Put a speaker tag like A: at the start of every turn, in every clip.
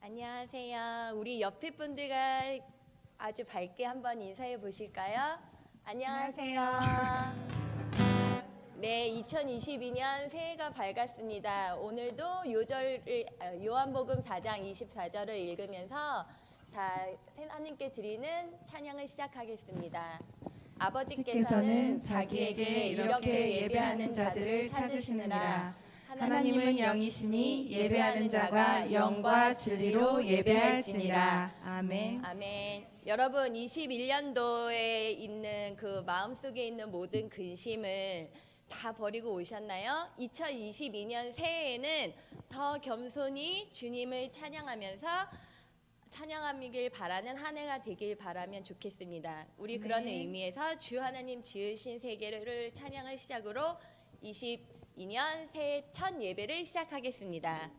A: 안녕하세요. 우리 옆에 분들과 아주 밝게 한번 인사해 보실까요? 안녕하세요. 네, 2022년 새해가 밝았습니다. 오늘도 요한복음 4장 24절을 읽으면서 다 하나님께 드리는 찬양을 시작하겠습니다. 아버지께서는 자기에게 이렇게 예배하는 자들을 찾으시느니라.
B: 하나님은 영이시니 예배하는 자가 영과 진리로 예배할지니라. 아멘.
A: 아멘. 여러분 21년도에 있는 그 마음속에 있는 모든 근심을 다 버리고 오셨나요? 2022년 새해에는 더 겸손히 주님을 찬양하길 바라는 한 해가 되길 바라면 좋겠습니다. 우리 그런 의미에서 주 하나님 지으신 세계를 찬양을 시작으로 22년 새해 첫 예배를 시작하겠습니다.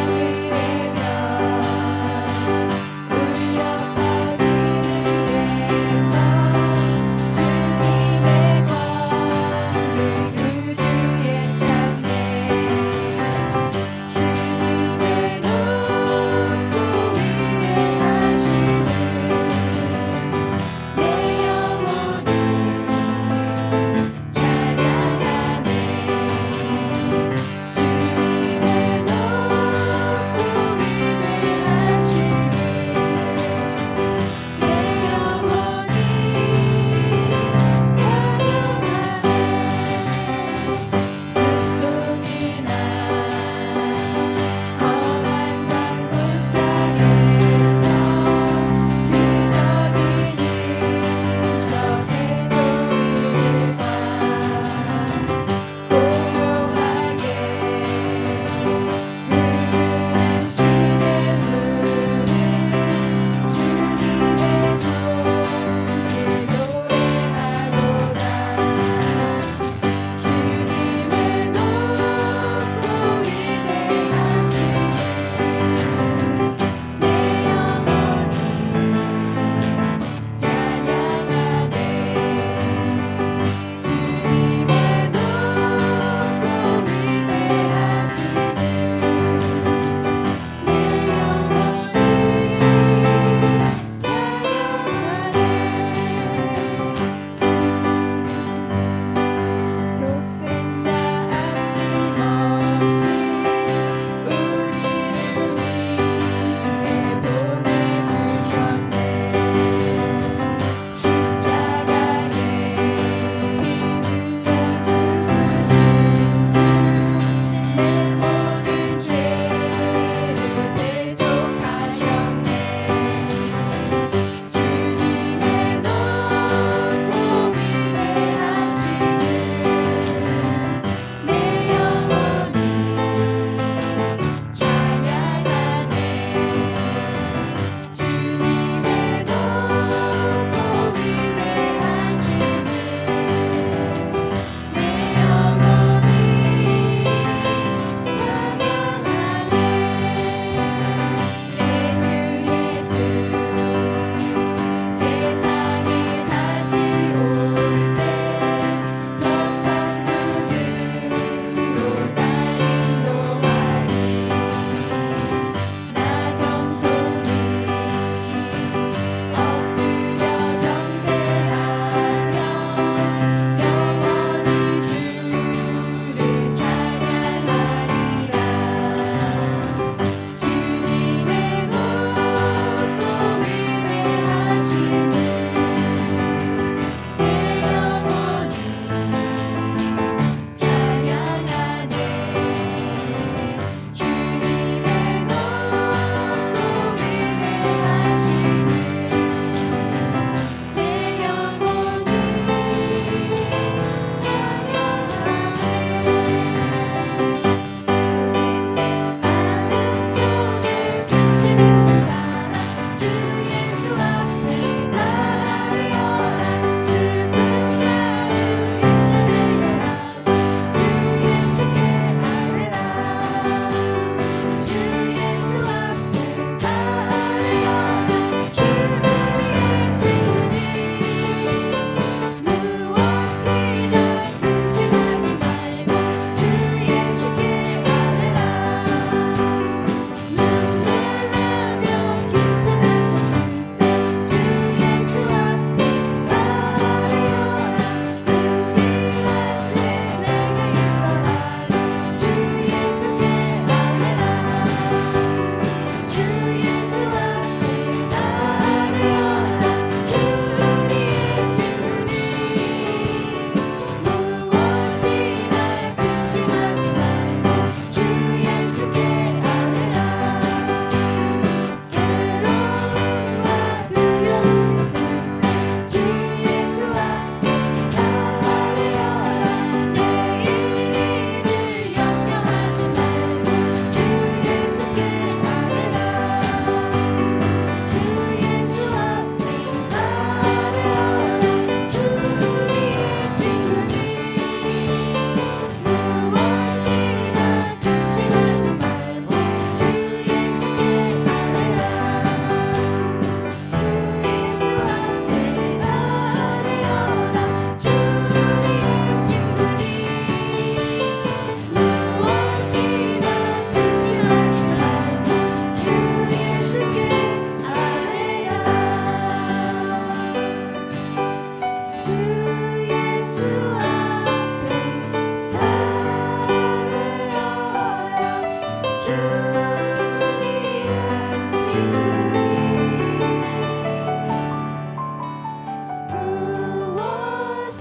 C: 하늘에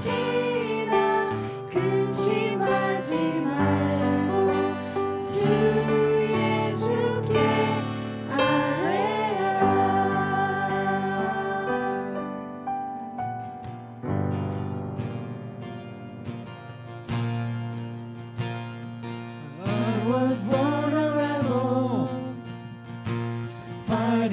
B: 무엇이나 근심하지 말고 주 예수께 아뢰라. I was born a rebel, fighting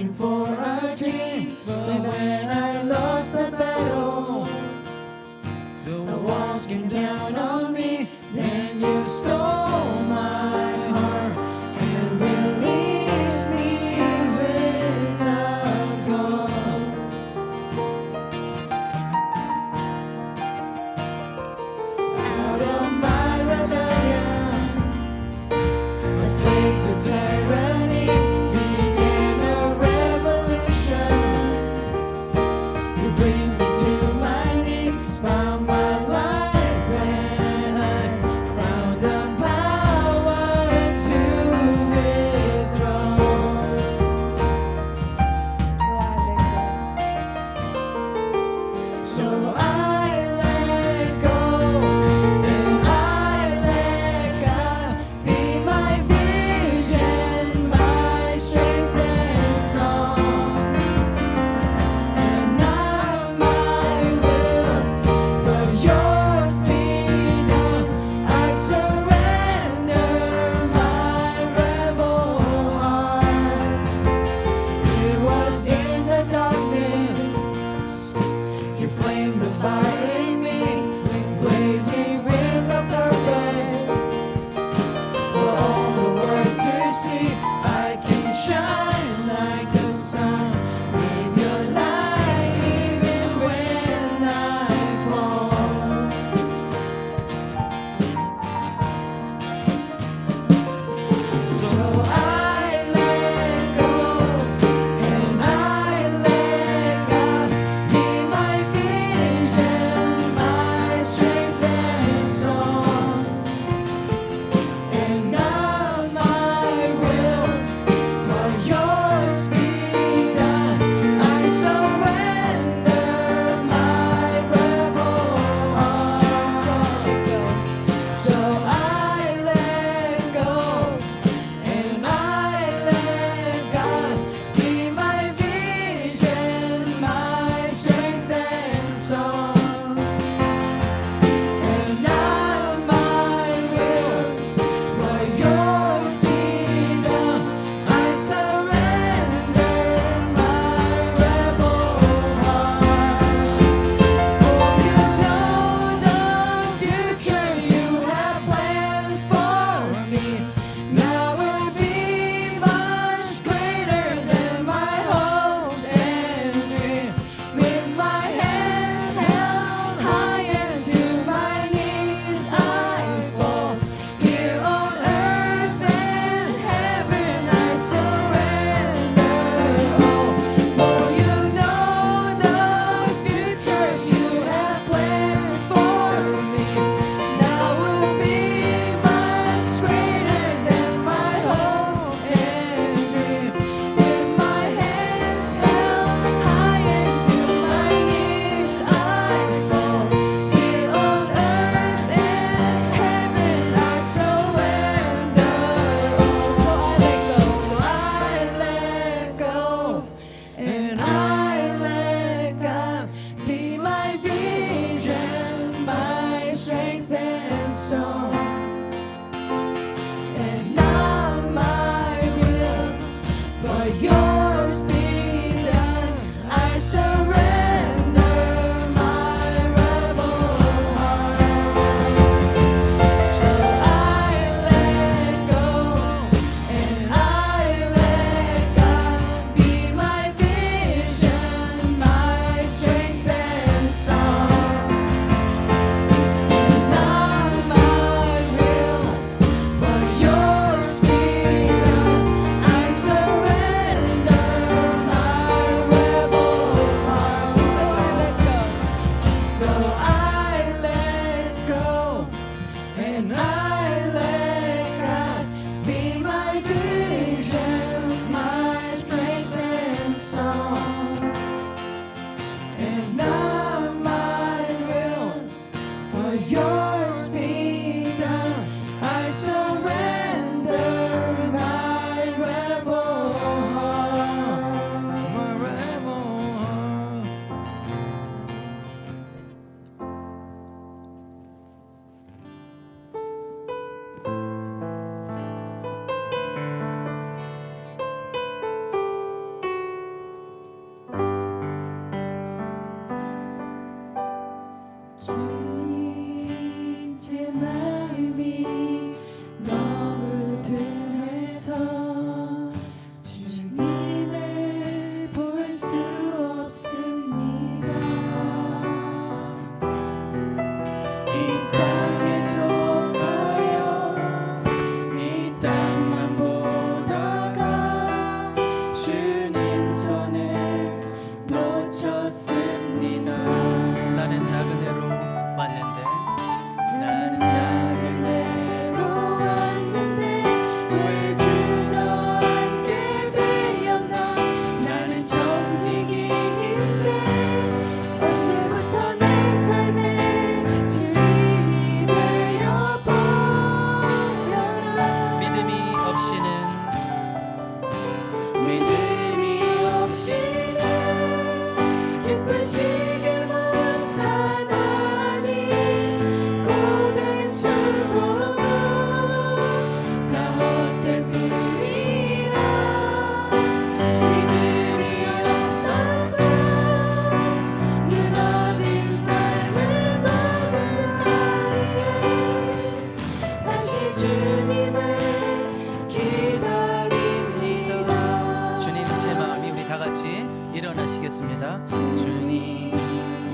C: 시작. 주님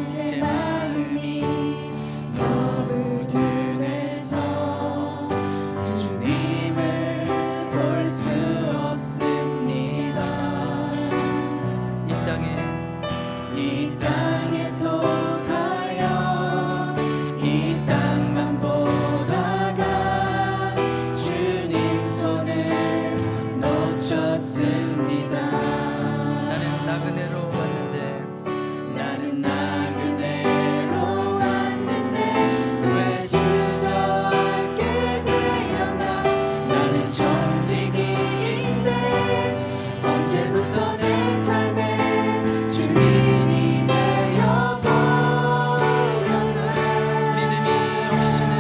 B: 제 마음이 너무 둔해서 주님을 볼 수 없습니다. 이 땅에 속하여 이 땅만 보다가 주님 손을 놓쳤습니다.
C: 나는 나그네로 왔는데
B: 왜 주저앉게 되었나. 나는 정직인데 언제부터 내 삶에 주인이 되어버렸나.
C: 믿음이 없이는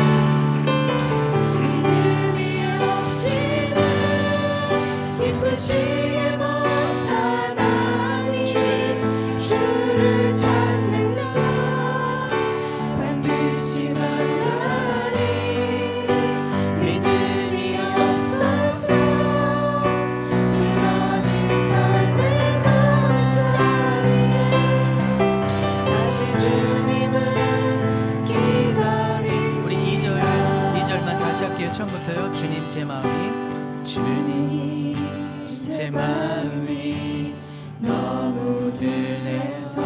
B: 기쁘시게 못하나니 주를 찾는 자 반드시 만나리. 믿음이 없어서 무너진 삶의 모든 자리에 다시 주님을 기다리.
C: 우리 2절만 다시 할게요. 처음부터요. 주님 제 마음이
B: 너무 둔해서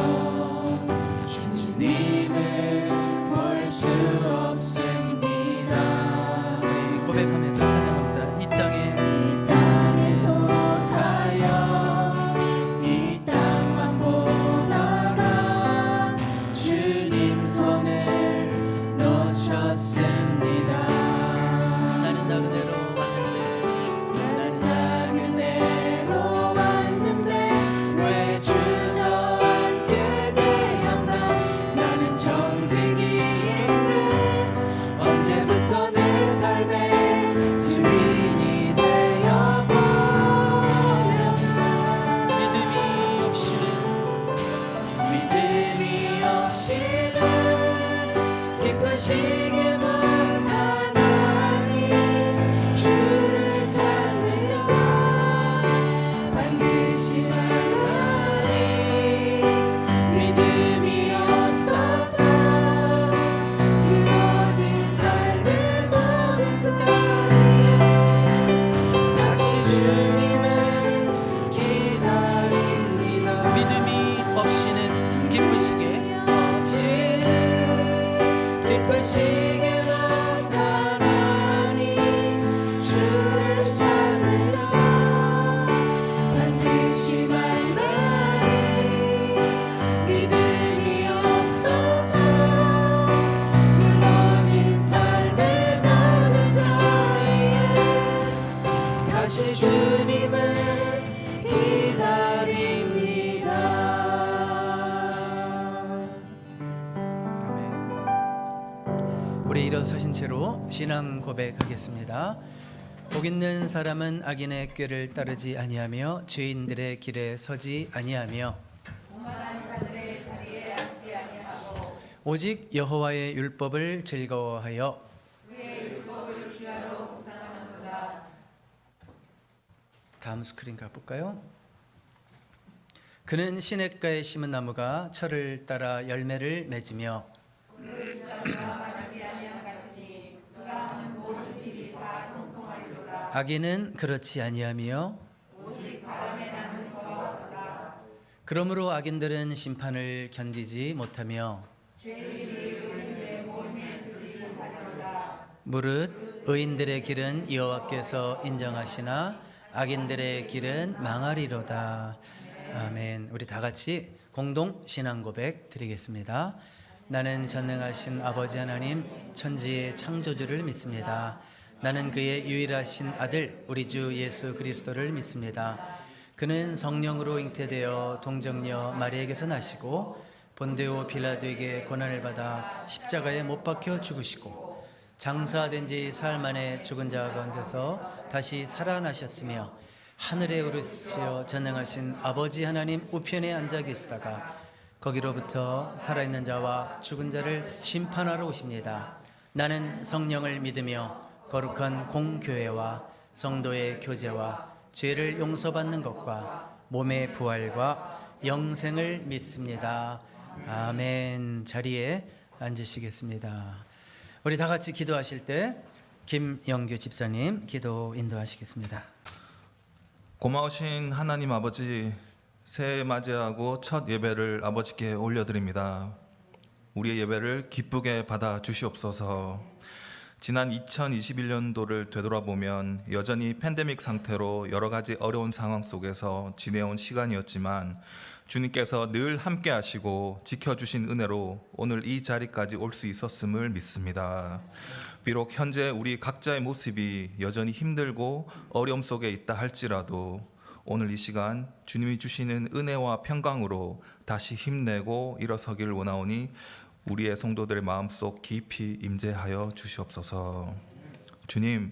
B: 주님을 볼 수 없습니다.
C: 우리 고백하면서 찬양합니다. 이 땅에
B: 속하여 이 땅만 보다가 주님 손을 놓쳤습니다.
C: 나는 나그네로 왔는데
B: 왜 주저앉게 되었나. 나는 정직인데 언제부터 내 삶에 주인이 되어버렸나.
C: 믿음이 없이는
B: 기쁘시게 못하나니 주를 찾는 자 반드시 만나리. 믿음이 없어서 무너진 삶의 모든 자리에 다시 주님을 기다립니다.
C: 믿음이 없이는 기쁘시게
B: 못하나니 주를 찾는 자 반드시 만나리. 믿음이 없어서 무너진 삶의 모든 자리에 다시 주님을 기다립니다.
C: 아멘. 우리 일어서신 채로 신앙 고백하겠습니다. 복 있는 사람은 악인의 꾀를 따르지 아니하며 죄인들의 길에 서지 아니하며 오직 여호와의 율법을 즐거워하여 다음 스크린 가볼까요? 그는 시냇가에 심은 나무가 철을 따라 열매를 맺으며 악인은 그렇지 아니하며 그러므로 악인들은 심판을 견디지 못하며 무릇 의인들의 길은 여호와께서 인정하시나 악인들의 길은 망하리로다. 아멘. 우리 다 같이 공동 신앙 고백 드리겠습니다. 나는 전능하신 아버지 하나님 천지의 창조주를 믿습니다. 나는 그의 유일하신 아들 우리 주 예수 그리스도를 믿습니다. 그는 성령으로 잉태되어 동정녀 마리에게서 나시고 본데오 빌라도에게 고난을 받아 십자가에 못 박혀 죽으시고 장사된 지 사흘 만에 죽은 자 가운데서 다시 살아나셨으며 하늘에 오르시어 전능하신 아버지 하나님 우편에 앉아 계시다가 거기로부터 살아있는 자와 죽은 자를 심판하러 오십니다. 나는 성령을 믿으며 거룩한 공교회와 성도의 교제와 죄를 용서받는 것과 몸의 부활과 영생을 믿습니다. 아멘. 자리에 앉으시겠습니다. 우리 다 같이 기도하실 때 김영규 집사님 기도 인도하시겠습니다.
D: 고마우신 하나님 아버지, 새해 맞이하고 첫 예배를 아버지께 올려드립니다. 우리의 예배를 기쁘게 받아 주시옵소서. 지난 2021년도를 되돌아보면 여전히 팬데믹 상태로 여러 가지 어려운 상황 속에서 지내온 시간이었지만 주님께서 늘 함께 하시고 지켜주신 은혜로 오늘 이 자리까지 올 수 있었음을 믿습니다. 비록 현재 우리 각자의 모습이 여전히 힘들고 어려움 속에 있다 할지라도 오늘 이 시간 주님이 주시는 은혜와 평강으로 다시 힘내고 일어서길 원하오니 우리의 성도들의 마음속 깊이 임재하여 주시옵소서. 주님,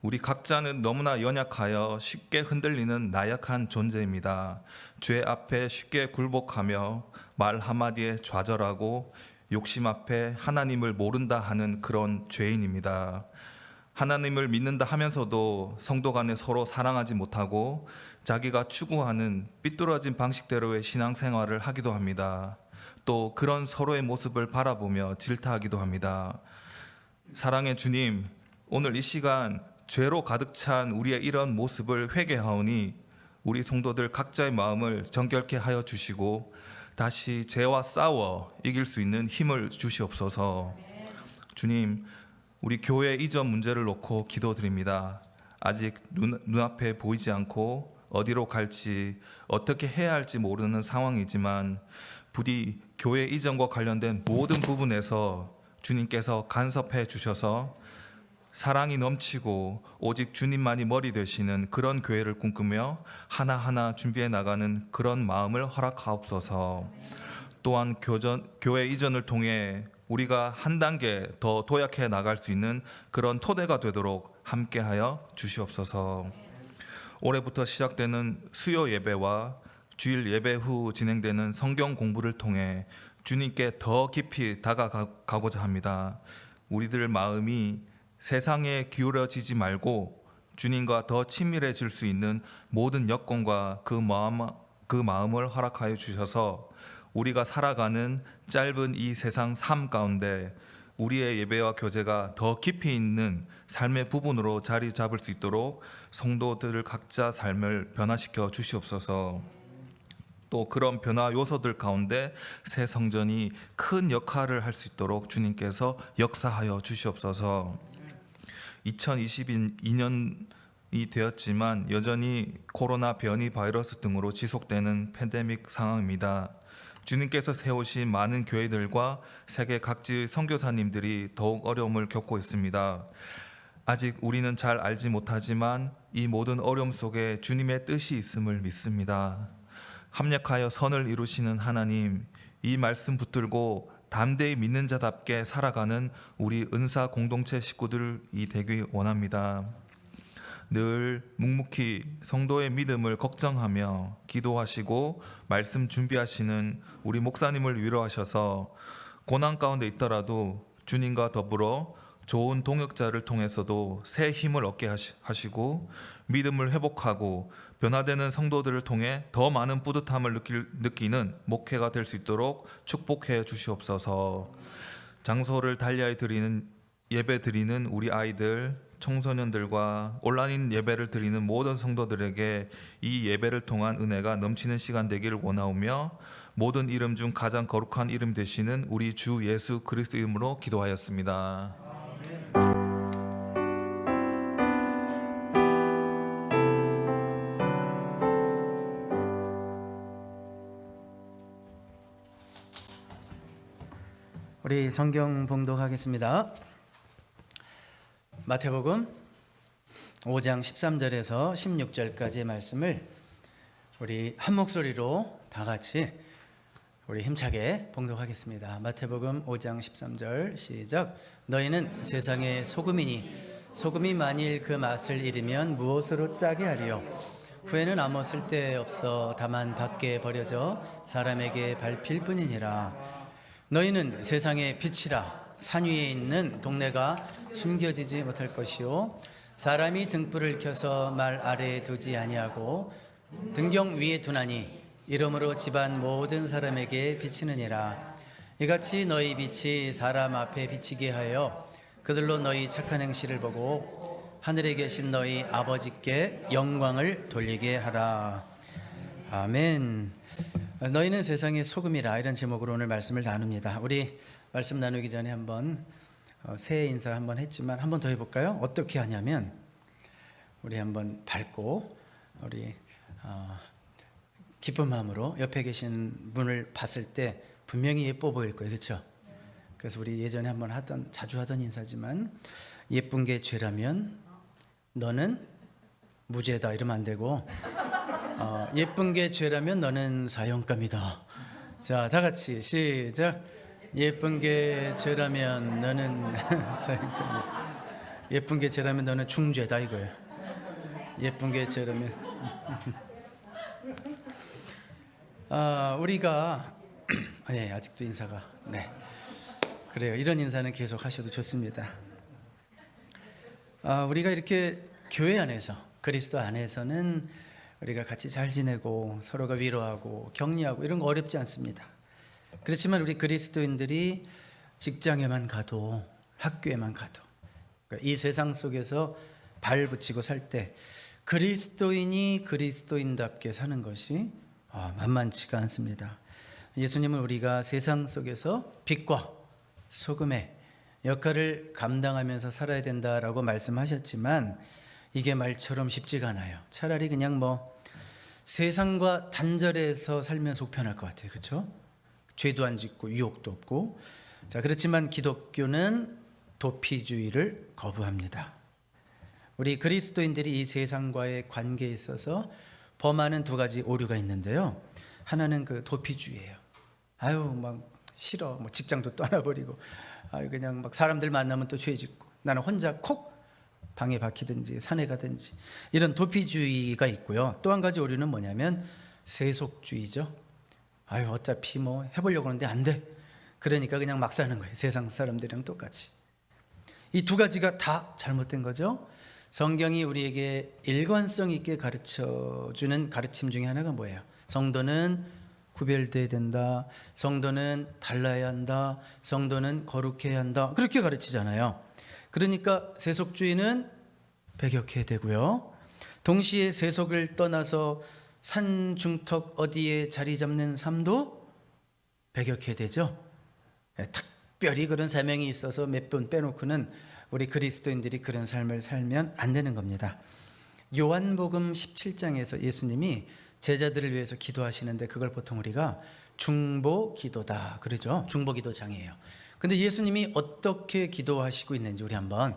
D: 우리 각자는 너무나 연약하여 쉽게 흔들리는 나약한 존재입니다. 죄 앞에 쉽게 굴복하며 말 한마디에 좌절하고 욕심 앞에 하나님을 모른다 하는 그런 죄인입니다. 하나님을 믿는다 하면서도 성도 간에 서로 사랑하지 못하고 자기가 추구하는 삐뚤어진 방식대로의 신앙생활을 하기도 합니다. 또 그런 서로의 모습을 바라보며 질타하기도 합니다. 사랑의 주님, 오늘 이 시간 죄로 가득 찬 우리의 이런 모습을 회개하오니 우리 성도들 각자의 마음을 정결케 하여 주시고 다시 죄와 싸워 이길 수 있는 힘을 주시옵소서. 주님, 우리 교회 이전 문제를 놓고 기도드립니다. 아직 눈앞에 보이지 않고 어디로 갈지 어떻게 해야 할지 모르는 상황이지만 부디 교회 이전과 관련된 모든 부분에서 주님께서 간섭해 주셔서 사랑이 넘치고 오직 주님만이 머리 되시는 그런 교회를 꿈꾸며 하나하나 준비해 나가는 그런 마음을 허락하옵소서. 또한 교회 이전을 통해 우리가 한 단계 더 도약해 나갈 수 있는 그런 토대가 되도록 함께하여 주시옵소서. 올해부터 시작되는 수요 예배와 주일 예배 후 진행되는 성경 공부를 통해 주님께 더 깊이 다가가고자 합니다. 우리들 마음이 세상에 기울어지지 말고 주님과 더 친밀해질 수 있는 모든 여건과 그 마음을 허락하여 주셔서 우리가 살아가는 짧은 이 세상 삶 가운데 우리의 예배와 교제가 더 깊이 있는 삶의 부분으로 자리 잡을 수 있도록 성도들 각자 삶을 변화시켜 주시옵소서. 또 그런 변화 요소들 가운데 새 성전이 큰 역할을 할 수 있도록 주님께서 역사하여 주시옵소서. 2022년이 되었지만 여전히 코로나 변이 바이러스 등으로 지속되는 팬데믹 상황입니다. 주님께서 세우신 많은 교회들과 세계 각지 선교사님들이 더욱 어려움을 겪고 있습니다. 아직 우리는 잘 알지 못하지만 이 모든 어려움 속에 주님의 뜻이 있음을 믿습니다. 합력하여 선을 이루시는 하나님, 이 말씀 붙들고 담대히 믿는 자답게 살아가는 우리 은사 공동체 식구들이 되기 원합니다. 늘 묵묵히 성도의 믿음을 걱정하며 기도하시고 말씀 준비하시는 우리 목사님을 위로하셔서 고난 가운데 있더라도 주님과 더불어 좋은 동역자를 통해서도 새 힘을 얻게 하시고 믿음을 회복하고 변화되는 성도들을 통해 더 많은 뿌듯함을 느끼는 목회가 될 수 있도록 축복해 주시옵소서. 장소를 달리하여 예배 드리는 우리 아이들, 청소년들과 온라인 예배를 드리는 모든 성도들에게 이 예배를 통한 은혜가 넘치는 시간 되기를 원하오며 모든 이름 중 가장 거룩한 이름 되시는 우리 주 예수 그리스도 이름으로 기도하였습니다.
C: 우리 성경 봉독하겠습니다. 마태복음 5장 13절에서 16절까지의 말씀을 우리 한 목소리로 다 같이 우리 힘차게 봉독하겠습니다. 마태복음 5장 13절 시작. 너희는 세상의 소금이니 소금이 만일 그 맛을 잃으면 무엇으로 짜게 하리요? 후에는 아무 쓸데없어 다만 밖에 버려져 사람에게 밟힐 뿐이니라. 너희는 세상의 빛이라. 산 위에 있는 동네가 숨겨지지 못할 것이요 사람이 등불을 켜서 말 아래에 두지 아니하고 등경 위에 두나니 이러므로 집안 모든 사람에게 비치느니라. 이같이 너희 빛이 사람 앞에 비치게 하여 그들로 너희 착한 행실을 보고 하늘에 계신 너희 아버지께 영광을 돌리게 하라. 아멘. 너희는 세상의 소금이라, 이런 제목으로 오늘 말씀을 나눕니다. 우리 말씀 나누기 전에 한번 새해 인사 한번 했지만 한번 더 해볼까요? 어떻게 하냐면 우리 한번 밝고 우리 기쁜 마음으로 옆에 계신 분을 봤을 때 분명히 예뻐 보일 거예요, 그렇죠? 그래서 우리 예전에 한번 자주 하던 인사지만, 예쁜 게 죄라면 너는 무죄다 이러면 안 되고, 예쁜 게 죄라면 너는 사형감이다. 자, 다 같이 시작. 예쁜 게 죄라면 너는 사형감이다. 예쁜 게 죄라면 너는 중죄다 이거예요. 예쁜 게 죄라면 우리가 네, 아직도 인사가 네 그래요. 이런 인사는 계속 하셔도 좋습니다. 우리가 이렇게 교회 안에서, 그리스도 안에서는 우리가 같이 잘 지내고 서로가 위로하고 격려하고 이런 거 어렵지 않습니다. 그렇지만 우리 그리스도인들이 직장에만 가도, 학교에만 가도, 그러니까 이 세상 속에서 발 붙이고 살 때 그리스도인이 그리스도인답게 사는 것이 만만치가 않습니다. 예수님은 우리가 세상 속에서 빛과 소금의 역할을 감당하면서 살아야 된다라고 말씀하셨지만, 이게 말처럼 쉽지가 않아요. 차라리 그냥 세상과 단절해서 살면 속편할 것 같아요, 그렇죠? 죄도 안 짓고 유혹도 없고. 자, 그렇지만 기독교는 도피주의를 거부합니다. 우리 그리스도인들이 이 세상과의 관계에 있어서 범하는 두 가지 오류가 있는데요. 하나는 그 도피주의예요. 막 싫어, 직장도 떠나버리고, 그냥 사람들 만나면 또 죄 짓고, 나는 혼자 콕 방에 박히든지 산에 가든지, 이런 도피주의가 있고요. 또 한 가지 오류는 뭐냐면 세속주의죠. 어차피 해보려고 하는데 안 돼. 그러니까 그냥 막 사는 거예요. 세상 사람들이랑 똑같이. 이 두 가지가 다 잘못된 거죠. 성경이 우리에게 일관성 있게 가르쳐주는 가르침 중에 하나가 뭐예요? 성도는 구별돼야 된다. 성도는 달라야 한다. 성도는 거룩해야 한다. 그렇게 가르치잖아요. 그러니까 세속주의는 배격해야 되고요. 동시에 세속을 떠나서 산중턱 어디에 자리 잡는 삶도 배격해야 되죠. 특별히 그런 사명이 있어서 몇 번 빼놓고는 우리 그리스도인들이 그런 삶을 살면 안 되는 겁니다. 요한복음 17장에서 예수님이 제자들을 위해서 기도하시는데, 그걸 보통 우리가 중보기도다 그러죠. 중보기도장이에요. 근데 예수님이 어떻게 기도하시고 있는지 우리 한번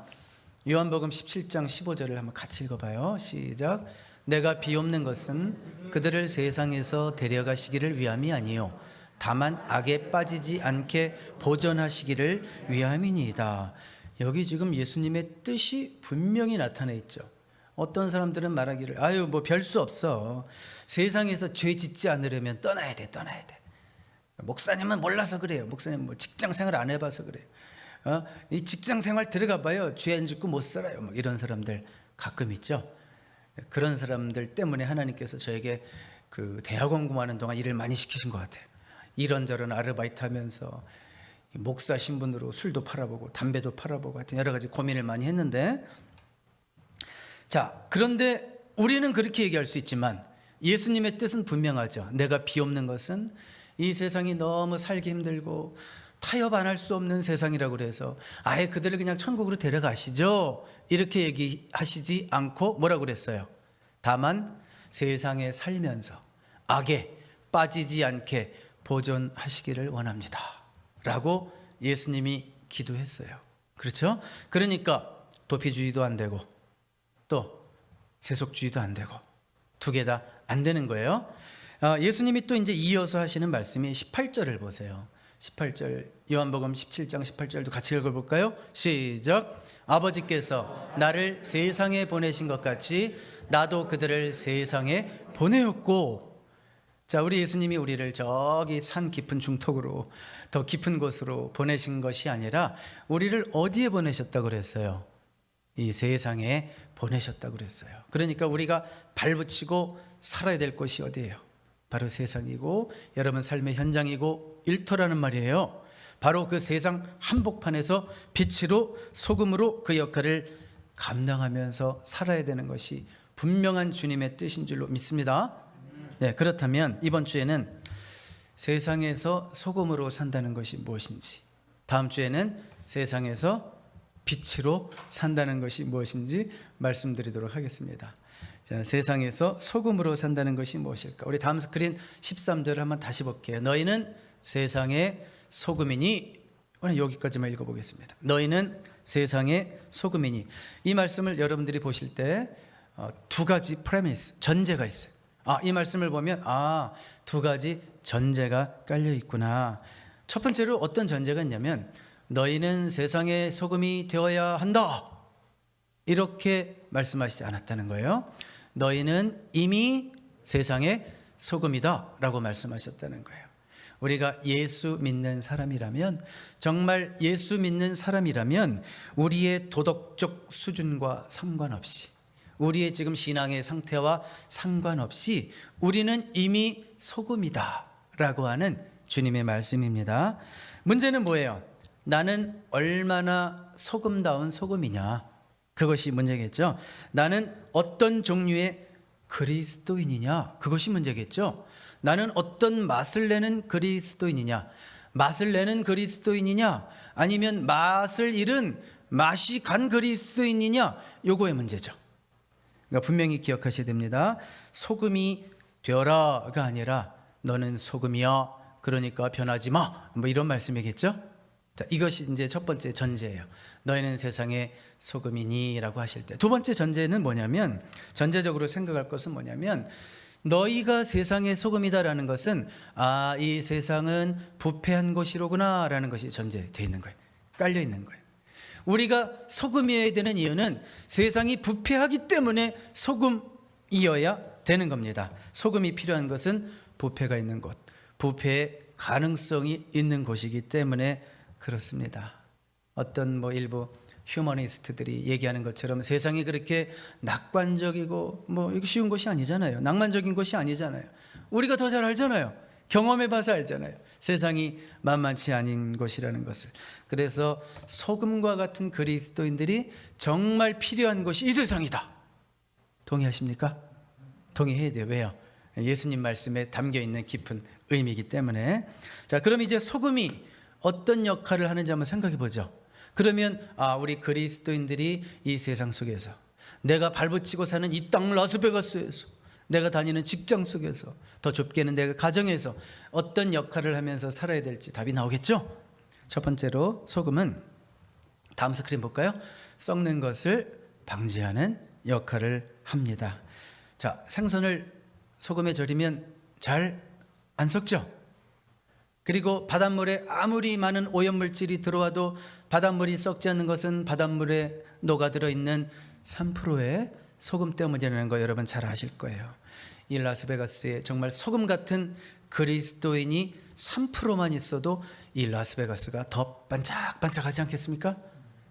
C: 요한복음 17장 15절을 한번 같이 읽어봐요. 시작. 내가 비옵는 것은 그들을 세상에서 데려가시기를 위함이 아니요 다만 악에 빠지지 않게 보존하시기를 위함이니이다. 여기 지금 예수님의 뜻이 분명히 나타나 있죠. 어떤 사람들은 말하기를 별 수 없어. 세상에서 죄 짓지 않으려면 떠나야 돼. 목사님은 몰라서 그래요. 목사님 직장 생활 안 해봐서 그래요. 이 직장 생활 들어가 봐요. 죄 안 짓고 못 살아요. 이런 사람들 가끔 있죠. 그런 사람들 때문에 하나님께서 저에게 그 대학원 공부하는 동안 일을 많이 시키신 것 같아요. 이런저런 아르바이트 하면서 목사 신분으로 술도 팔아보고 담배도 팔아보고 하여튼 여러 가지 고민을 많이 했는데, 자, 그런데 우리는 그렇게 얘기할 수 있지만 예수님의 뜻은 분명하죠. 내가 비옵는 것은 이 세상이 너무 살기 힘들고 타협 안 할 수 없는 세상이라고 그래서 아예 그들을 그냥 천국으로 데려가시죠, 이렇게 얘기하시지 않고 뭐라고 그랬어요? 다만 세상에 살면서 악에 빠지지 않게 보존하시기를 원합니다 라고 예수님이 기도했어요. 그렇죠? 그러니까 도피주의도 안 되고 또 세속주의도 안 되고 두 개 다 안 되는 거예요. 예수님이 또 이제 이어서 하시는 말씀이 18절을 보세요. 18절, 요한복음 17장 18절도 같이 읽어볼까요? 시작. 아버지께서 나를 세상에 보내신 것 같이 나도 그들을 세상에 보내었고. 자, 우리 예수님이 우리를 저기 산 깊은 중턱으로, 더 깊은 곳으로 보내신 것이 아니라 우리를 어디에 보내셨다고 그랬어요? 이 세상에 보내셨다고 그랬어요. 그러니까 우리가 발붙이고 살아야 될 곳이 어디예요? 바로 세상이고 여러분 삶의 현장이고 일터라는 말이에요. 바로 그 세상 한복판에서 빛으로 소금으로 그 역할을 감당하면서 살아야 되는 것이 분명한 주님의 뜻인 줄로 믿습니다. 네, 그렇다면 이번 주에는 세상에서 소금으로 산다는 것이 무엇인지, 다음 주에는 세상에서 빛으로 산다는 것이 무엇인지 말씀드리도록 하겠습니다. 자, 세상에서 소금으로 산다는 것이 무엇일까? 우리 다음 스크린 13절을 한번 다시 볼게요. 너희는 세상의 소금이니, 오늘 여기까지만 읽어보겠습니다. 너희는 세상의 소금이니. 이 말씀을 여러분들이 보실 때 두 가지 프레미스, 전제가 있어요. 이 말씀을 보면 두 가지 전제가 깔려 있구나. 첫 번째로 어떤 전제가 있냐면 너희는 세상의 소금이 되어야 한다, 이렇게 말씀하시지 않았다는 거예요. 너희는 이미 세상의 소금이다 라고 말씀하셨다는 거예요. 우리가 예수 믿는 사람이라면, 정말 예수 믿는 사람이라면 우리의 도덕적 수준과 상관없이, 우리의 지금 신앙의 상태와 상관없이 우리는 이미 소금이다 라고 하는 주님의 말씀입니다. 문제는 뭐예요? 나는 얼마나 소금다운 소금이냐, 그것이 문제겠죠. 나는 어떤 종류의 그리스도인이냐, 그것이 문제겠죠. 나는 어떤 맛을 내는 그리스도인이냐, 맛을 내는 그리스도인이냐, 아니면 맛을 잃은 맛이 간 그리스도인이냐, 요거의 문제죠. 그러니까 분명히 기억하셔야 됩니다. 소금이 되어라가 아니라 너는 소금이야, 그러니까 변하지 마, 뭐 이런 말씀이겠죠. 자, 이것이 이제 첫 번째 전제예요. 너희는 세상의 소금이니라고 하실 때, 두 번째 전제는 뭐냐면, 전제적으로 생각할 것은 뭐냐면, 너희가 세상의 소금이다라는 것은 이 세상은 부패한 곳이로구나 라는 것이 전제되어 있는 거예요. 깔려 있는 거예요. 우리가 소금이어야 되는 이유는 세상이 부패하기 때문에 소금이어야 되는 겁니다. 소금이 필요한 것은 부패가 있는 곳, 부패의 가능성이 있는 곳이기 때문에 그렇습니다. 어떤 일부 휴머니스트들이 얘기하는 것처럼 세상이 그렇게 낙관적이고 이게 쉬운 것이 아니잖아요. 낭만적인 것이 아니잖아요. 우리가 더 잘 알잖아요. 경험해봐서 알잖아요. 세상이 만만치 않은 것이라는 것을. 그래서 소금과 같은 그리스도인들이 정말 필요한 것이 이 세상이다. 동의하십니까? 동의해야 돼요. 왜요? 예수님 말씀에 담겨있는 깊은 의미이기 때문에. 자, 그럼 이제 소금이 어떤 역할을 하는지 한번 생각해 보죠. 그러면 우리 그리스도인들이 이 세상 속에서, 내가 발붙이고 사는 이 땅 라스베가스에서, 내가 다니는 직장 속에서, 더 좁게는 내가 가정에서 어떤 역할을 하면서 살아야 될지 답이 나오겠죠. 첫 번째로 소금은, 다음 스크린 볼까요? 썩는 것을 방지하는 역할을 합니다. 자, 생선을 소금에 절이면 잘 안 썩죠. 그리고 바닷물에 아무리 많은 오염물질이 들어와도 바닷물이 썩지 않는 것은 바닷물에 녹아들어 있는 3%의 소금 때문이라는 거 여러분 잘 아실 거예요. 이 라스베가스에 정말 소금 같은 그리스도인이 3%만 있어도 이 라스베가스가 더 반짝반짝하지 않겠습니까?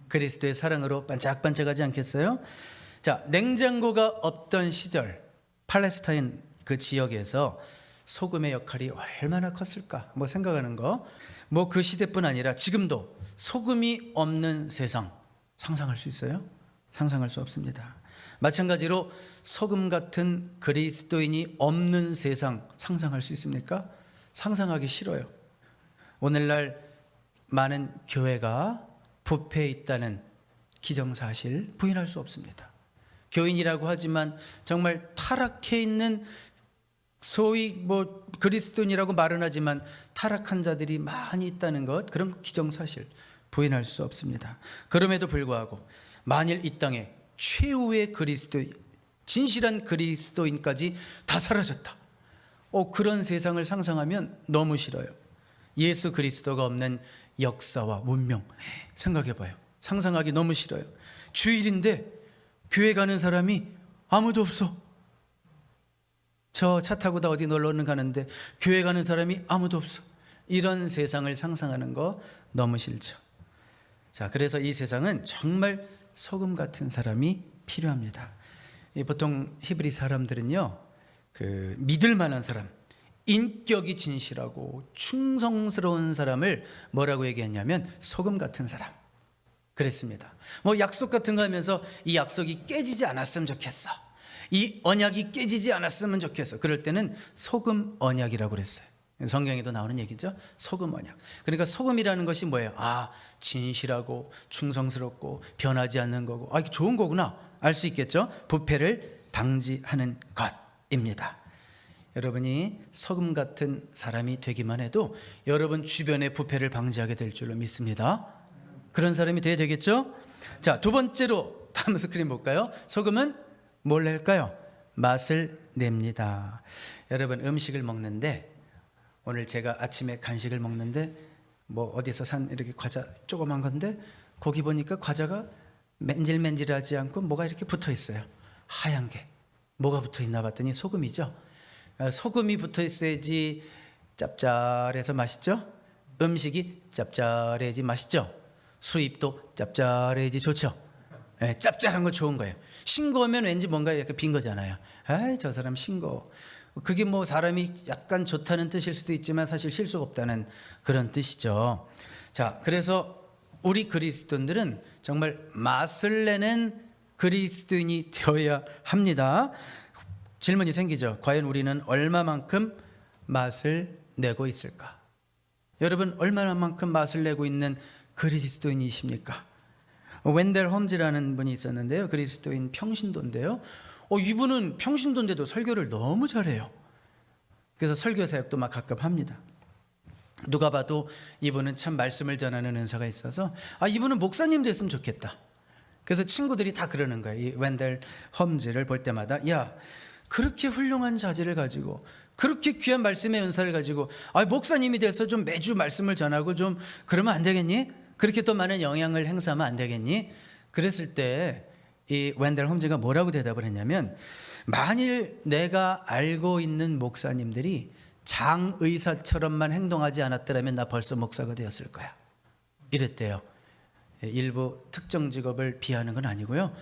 C: 그리스도의 사랑으로 반짝반짝하지 않겠어요? 자, 냉장고가 없던 시절 팔레스타인 그 지역에서 소금의 역할이 얼마나 컸을까 생각하는 거, 그 시대뿐 아니라 지금도 소금이 없는 세상 상상할 수 있어요? 상상할 수 없습니다. 마찬가지로 소금 같은 그리스도인이 없는 세상 상상할 수 있습니까? 상상하기 싫어요. 오늘날 많은 교회가 부패해 있다는 기정사실 부인할 수 없습니다. 교인이라고 하지만 정말 타락해 있는, 소위 그리스도인이라고 말은 하지만 타락한 자들이 많이 있다는 것, 그런 기정사실 부인할 수 없습니다. 그럼에도 불구하고 만일 이 땅에 최후의 그리스도인, 진실한 그리스도인까지 다 사라졌다, 그런 세상을 상상하면 너무 싫어요. 예수 그리스도가 없는 역사와 문명 생각해봐요. 상상하기 너무 싫어요. 주일인데 교회 가는 사람이 아무도 없어. 저 차 타고 다 어디 놀러는 가는데 교회 가는 사람이 아무도 없어. 이런 세상을 상상하는 거 너무 싫죠. 자, 그래서 이 세상은 정말 소금 같은 사람이 필요합니다. 보통 히브리 사람들은요, 믿을 만한 사람, 인격이 진실하고 충성스러운 사람을 뭐라고 얘기했냐면 소금 같은 사람 그랬습니다. 뭐 약속 같은 거 하면서 이 약속이 깨지지 않았으면 좋겠어, 이 언약이 깨지지 않았으면 좋겠어, 그럴 때는 소금 언약이라고 그랬어요. 성경에도 나오는 얘기죠. 소금 언약. 그러니까 소금이라는 것이 뭐예요? 아, 진실하고 충성스럽고 변하지 않는 거고, 아, 이게 좋은 거구나 알 수 있겠죠. 부패를 방지하는 것입니다. 여러분이 소금 같은 사람이 되기만 해도 여러분 주변의 부패를 방지하게 될 줄로 믿습니다. 그런 사람이 돼야 되겠죠. 자, 두 번째로 다음 스크린 볼까요? 소금은 뭘 낼까요? 맛을 냅니다. 여러분 음식을 먹는데, 오늘 제가 아침에 간식을 먹는데 뭐 어디서 산 이렇게 과자 조그만 건데 거기 보니까 과자가 맨질맨질하지 않고 뭐가 이렇게 붙어 있어요. 하얀 게 뭐가 붙어 있나 봤더니 소금이죠. 소금이 붙어 있어야지 짭짤해서 맛있죠. 음식이 짭짤해야지 맛있죠. 수입도 짭짤해야지 좋죠. 네, 짭짤한 거 좋은 거예요. 싱거우면 왠지 뭔가 이렇게 빈 거잖아요. 아이, 저 사람 싱거워. 그게 뭐 사람이 약간 좋다는 뜻일 수도 있지만 사실 실수가 없다는 그런 뜻이죠. 자, 그래서 우리 그리스도인들은 정말 맛을 내는 그리스도인이 되어야 합니다. 질문이 생기죠. 과연 우리는 얼마만큼 맛을 내고 있을까? 여러분 얼마만큼 맛을 내고 있는 그리스도인이십니까? 웬델 홈즈라는 분이 있었는데요. 그리스도인 평신도인데요. 이분은 평신도인데도 설교를 너무 잘해요. 그래서 설교 사역도 막 가끔 합니다. 누가 봐도 이분은 참 말씀을 전하는 은사가 있어서 이분은 목사님 됐으면 좋겠다. 그래서 친구들이 다 그러는 거예요. 이 웬델 홈즈를 볼 때마다, 야, 그렇게 훌륭한 자질을 가지고 그렇게 귀한 말씀의 은사를 가지고 목사님이 돼서 좀 매주 말씀을 전하고 좀 그러면 안 되겠니? 그렇게 또 많은 영향을 행사하면 안 되겠니? 그랬을 때 이 웬델 홈즈가 뭐라고 대답을 했냐면, 만일 내가 알고 있는 목사님들이 장의사처럼만 행동하지 않았더라면 나 벌써 목사가 되었을 거야. 이랬대요. 일부 특정 직업을 비하는 건 아니고요.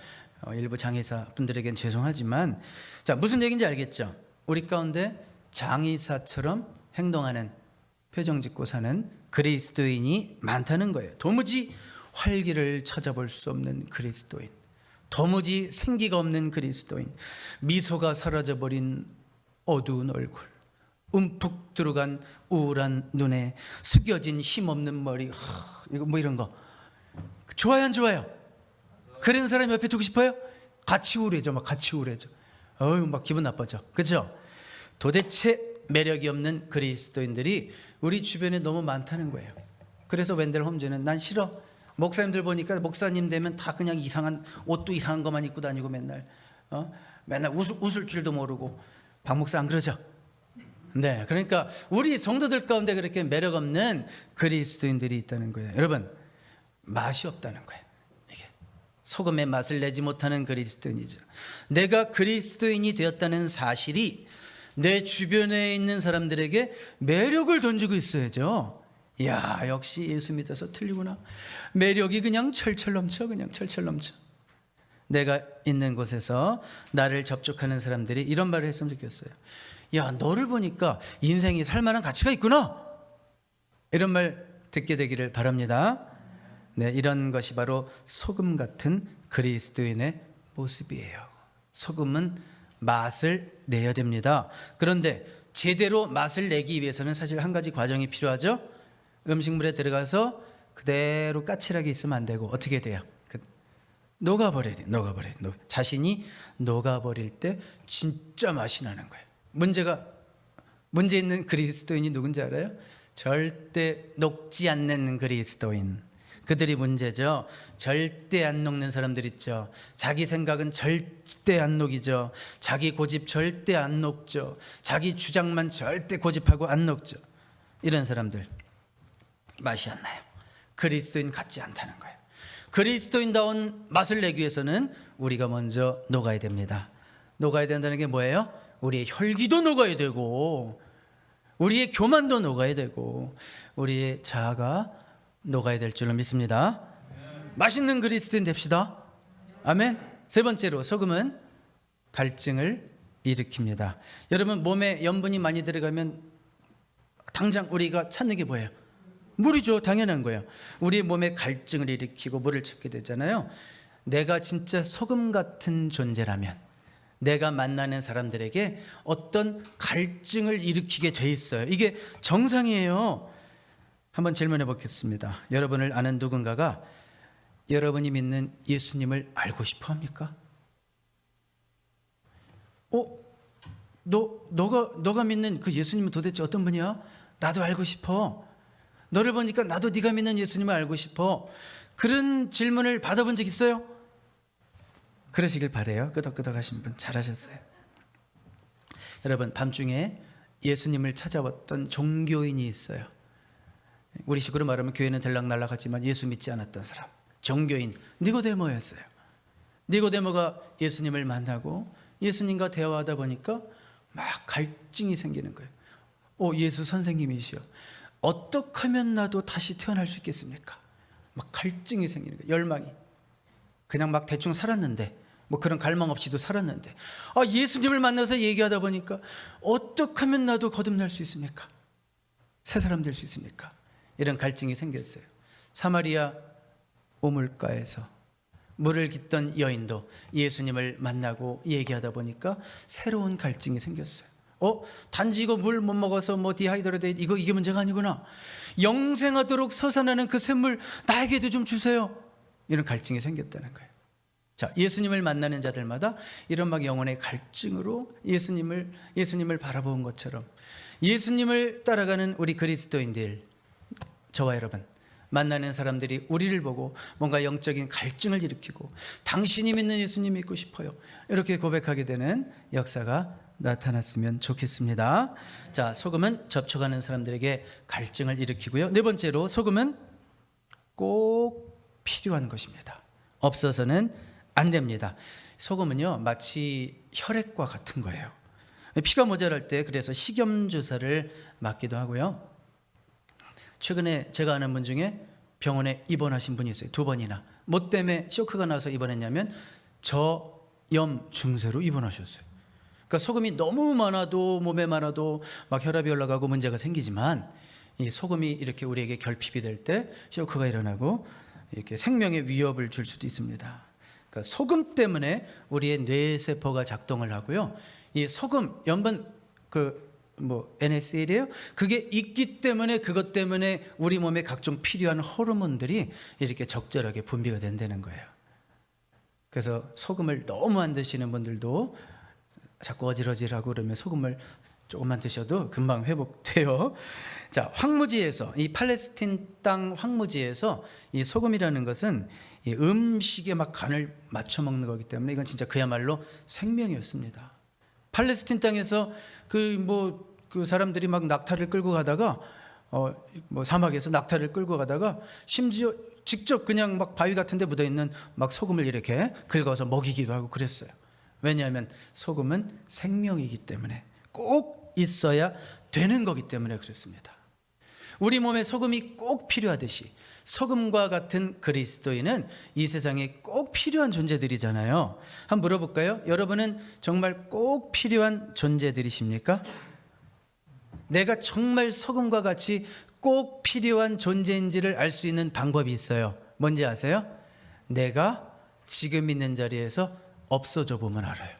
C: 일부 장의사 분들에겐 죄송하지만, 자, 무슨 얘기인지 알겠죠? 우리 가운데 장의사처럼 행동하는, 표정 짓고 사는 그리스도인이 많다는 거예요. 도무지 활기를 찾아볼 수 없는 그리스도인, 도무지 생기가 없는 그리스도인, 미소가 사라져버린 어두운 얼굴, 움푹 들어간 우울한 눈에 숙여진 힘없는 머리, 이거 뭐 이런 거 좋아요, 안 좋아요? 그런 사람 옆에 두고 싶어요? 같이 우울해져, 막 같이 우울해져. 막 기분 나빠져. 그렇죠? 도대체 매력이 없는 그리스도인들이 우리 주변에 너무 많다는 거예요. 그래서 웬델 홈즈는 난 싫어. 목사님들 보니까 목사님 되면 다 그냥 이상한 옷도 이상한 것만 입고 다니고 맨날 웃을 줄도 모르고. 박 목사 안 그러죠? 네, 그러니까 우리 성도들 가운데 그렇게 매력 없는 그리스도인들이 있다는 거예요. 여러분, 맛이 없다는 거예요. 이게 소금의 맛을 내지 못하는 그리스도인이죠. 내가 그리스도인이 되었다는 사실이 내 주변에 있는 사람들에게 매력을 던지고 있어야죠. 야, 역시 예수 믿어서 틀리구나. 매력이 그냥 철철 넘쳐, 그냥 철철 넘쳐. 내가 있는 곳에서 나를 접촉하는 사람들이 이런 말을 했으면 좋겠어요. 야, 너를 보니까 인생이 살만한 가치가 있구나. 이런 말 듣게 되기를 바랍니다. 네, 이런 것이 바로 소금 같은 그리스도인의 모습이에요. 소금은 맛을 내야 됩니다. 그런데 제대로 맛을 내기 위해서는 사실 한 가지 과정이 필요하죠. 음식물에 들어가서 그대로 까칠하게 있으면 안 되고 어떻게 돼요? 녹아버려야 돼요. 자신이 녹아버릴 때 진짜 맛이 나는 거예요. 문제 있는 그리스도인이 누군지 알아요? 절대 녹지 않는 그리스도인. 그들이 문제죠. 절대 안 녹는 사람들 있죠. 자기 생각은 절대 안 녹이죠. 자기 고집 절대 안 녹죠. 자기 주장만 절대 고집하고 안 녹죠. 이런 사람들 맛이 안 나요. 그리스도인 같지 않다는 거예요. 그리스도인다운 맛을 내기 위해서는 우리가 먼저 녹아야 됩니다. 녹아야 된다는 게 뭐예요? 우리의 혈기도 녹아야 되고, 우리의 교만도 녹아야 되고, 우리의 자아가 녹아야 될 줄로 믿습니다. 맛있는 그리스도인 됩시다. 아멘. 세 번째로, 소금은 갈증을 일으킵니다. 여러분, 몸에 염분이 많이 들어가면 당장 우리가 찾는 게 뭐예요? 물이죠. 당연한 거예요. 우리 몸에 갈증을 일으키고 물을 찾게 되잖아요. 내가 진짜 소금 같은 존재라면 내가 만나는 사람들에게 어떤 갈증을 일으키게 돼 있어요. 이게 정상이에요. 한번 질문해 보겠습니다. 여러분을 아는 누군가가 여러분이 믿는 예수님을 알고 싶어 합니까? 너가 믿는 그 예수님은 도대체 어떤 분이야? 나도 알고 싶어. 너를 보니까 나도 네가 믿는 예수님을 알고 싶어. 그런 질문을 받아본 적 있어요? 그러시길 바래요. 끄덕끄덕 하신 분 잘하셨어요. 여러분, 밤중에 예수님을 찾아왔던 종교인이 있어요. 우리 식으로 말하면 교회는 들락날락하지만 예수 믿지 않았던 사람, 종교인 니고데모였어요. 니고데모가 예수님을 만나고 예수님과 대화하다 보니까 막 갈증이 생기는 거예요. 예수 선생님이시여, 어떻게 하면 나도 다시 태어날 수 있겠습니까? 막 갈증이 생기는 거예요. 열망이. 그냥 막 대충 살았는데, 뭐 그런 갈망 없이도 살았는데, 예수님을 만나서 얘기하다 보니까 어떻게 하면 나도 거듭날 수 있습니까? 새 사람 될 수 있습니까? 이런 갈증이 생겼어요. 사마리아 우물가에서 물을 깃던 여인도 예수님을 만나고 얘기하다 보니까 새로운 갈증이 생겼어요. 단지 이거 물 못 먹어서 뭐 디하이드레이트 이게 문제가 아니구나. 영생하도록 솟아나는 그 샘물 나에게도 좀 주세요. 이런 갈증이 생겼다는 거예요. 자, 예수님을 만나는 자들마다 이런 막 영혼의 갈증으로 예수님을 바라본 것처럼 예수님을 따라가는 우리 그리스도인들, 저와 여러분, 만나는 사람들이 우리를 보고 뭔가 영적인 갈증을 일으키고 당신이 믿는 예수님 믿고 싶어요, 이렇게 고백하게 되는 역사가 나타났으면 좋겠습니다. 자, 소금은 접촉하는 사람들에게 갈증을 일으키고요. 네 번째로, 소금은 꼭 필요한 것입니다. 없어서는 안 됩니다. 소금은요, 마치 혈액과 같은 거예요. 피가 모자랄 때 그래서 식염 주사를 맞기도 하고요. 최근에 제가 아는 분 중에 병원에 입원하신 분이 있어요. 2번이나. 뭐 때문에 쇼크가 나서 입원했냐면 저염 증세로 입원하셨어요. 그러니까 소금이 너무 많아도, 몸에 많아도 막 혈압이 올라가고 문제가 생기지만, 이 소금이 이렇게 우리에게 결핍이 될 때 쇼크가 일어나고 이렇게 생명의 위협을 줄 수도 있습니다. 그러니까 소금 때문에 우리의 뇌세포가 작동을 하고요. 이 소금, 염분, NSA래요? 그게 있기 때문에, 그것 때문에 우리 몸에 각종 필요한 호르몬들이 이렇게 적절하게 분비가 된다는 거예요. 그래서 소금을 너무 안 드시는 분들도 자꾸 어질어질하고 그러면 소금을 조금만 드셔도 금방 회복돼요. 자, 황무지에서, 이 팔레스틴 땅 황무지에서 이 소금이라는 것은 이 음식에 막 간을 맞춰 먹는 거기 때문에 이건 진짜 그야말로 생명이었습니다. 팔레스틴 땅에서 그 사람들이 막 낙타를 끌고 가다가 사막에서 낙타를 끌고 가다가 심지어 직접 그냥 막 바위 같은 데 묻어 있는 막 소금을 이렇게 긁어서 먹이기도 하고 그랬어요. 왜냐하면 소금은 생명이기 때문에, 꼭 있어야 되는 거기 때문에 그렇습니다. 우리 몸에 소금이 꼭 필요하듯이 소금과 같은 그리스도인은 이 세상에 꼭 필요한 존재들이잖아요. 한번 물어볼까요? 여러분은 정말 꼭 필요한 존재들이십니까? 내가 정말 소금과 같이 꼭 필요한 존재인지를 알 수 있는 방법이 있어요. 뭔지 아세요? 내가 지금 있는 자리에서 없어져 보면 알아요.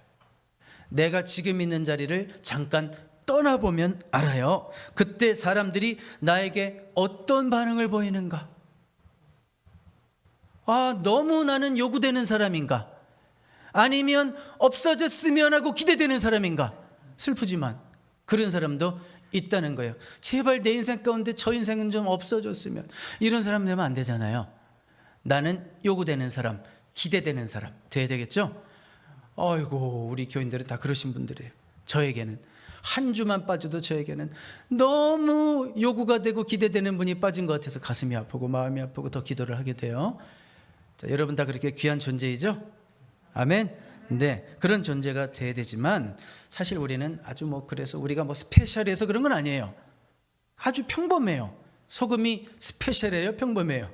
C: 내가 지금 있는 자리를 잠깐 떠나보면 알아요. 그때 사람들이 나에게 어떤 반응을 보이는가? 너무 나는 요구되는 사람인가? 아니면 없어졌으면 하고 기대되는 사람인가? 슬프지만 그런 사람도 있다는 거예요. 제발 내 인생 가운데 저 인생은 좀 없어졌으면. 이런 사람 되면 안 되잖아요. 나는 요구되는 사람, 기대되는 사람 돼야 되겠죠? 아이고, 우리 교인들은 다 그러신 분들이에요. 저에게는 한 주만 빠져도 저에게는 너무 요구가 되고 기대되는 분이 빠진 것 같아서 가슴이 아프고 마음이 아프고 더 기도를 하게 돼요. 자, 여러분 다 그렇게 귀한 존재이죠? 아멘. 네, 그런 존재가 돼야 되지만 사실 우리는 아주 그래서 우리가 스페셜해서 그런 건 아니에요. 아주 평범해요. 소금이 스페셜해요, 평범해요?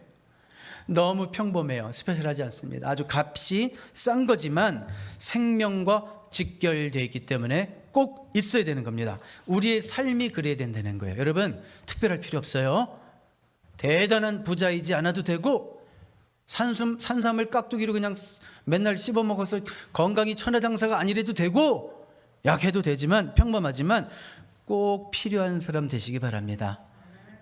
C: 너무 평범해요. 스페셜하지 않습니다. 아주 값이 싼 거지만 생명과 직결되어 있기 때문에 꼭 있어야 되는 겁니다. 우리의 삶이 그래야 된다는 거예요. 여러분, 특별할 필요 없어요. 대단한 부자이지 않아도 되고, 산삼을 깍두기로 그냥 맨날 씹어 먹어서 건강이 천하장사가 아니래도 되고, 약해도 되지만, 평범하지만 꼭 필요한 사람 되시기 바랍니다.